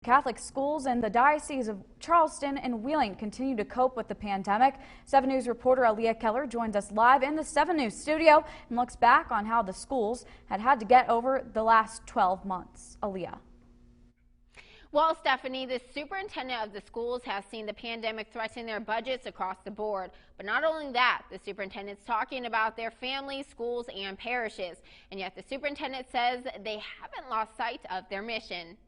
Catholic schools in the Diocese of Charleston and Wheeling continue to cope with the pandemic. 7 News reporter Aaliyah Keller joins us live in the 7 News studio and looks back on how the schools had to get over the last 12 months. Aaliyah. Well, Stephanie, the superintendent of the schools has seen the pandemic threaten their budgets across the board. But not only that, the superintendent's talking about their families, schools, and parishes. And yet the superintendent says they haven't lost sight of their mission.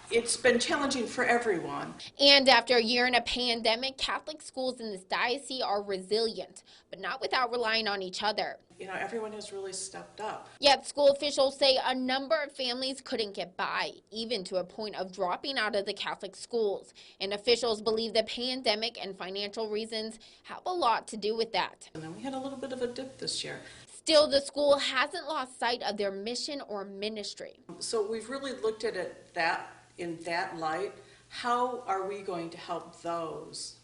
It's been challenging for everyone. And after a year in a pandemic, Catholic schools in this diocese are resilient, but not without relying on each other. You know, everyone has really stepped up. Yet school officials say a number of families couldn't get by, even to a point of dropping out of the Catholic schools. And officials believe the pandemic and financial reasons have a lot to do with that. And then we had a little bit of a dip this year. Still, the school hasn't lost sight of their mission or ministry. So we've really looked at it in that light. How are we going to help those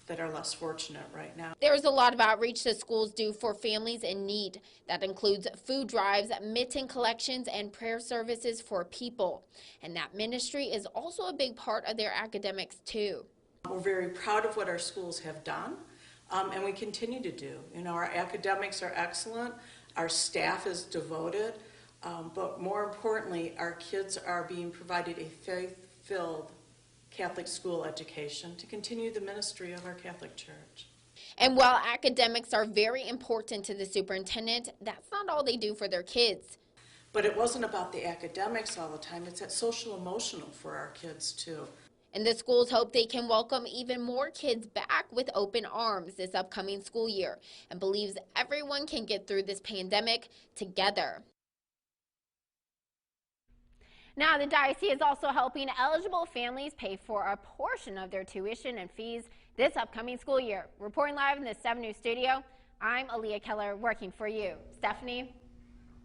that are less fortunate right now? There's a lot of outreach that schools do for families in need. That includes food drives, mitten collections, and prayer services for people. And that ministry is also a big part of their academics too. We're very proud of what our schools have done, and we continue to do. You know, our academics are excellent, our staff is devoted, but more importantly, our kids are being provided a faith-filled Catholic school education to continue the ministry of our Catholic Church. And while academics are very important to the superintendent, that's not all they do for their kids. But it wasn't about the academics all the time. It's that social emotional for our kids too. And the schools hope they can welcome even more kids back with open arms this upcoming school year, and believes everyone can get through this pandemic together. Now, the diocese is also helping eligible families pay for a portion of their tuition and fees this upcoming school year. Reporting live in the 7 News studio, I'm Aaliyah Keller working for you. Stephanie?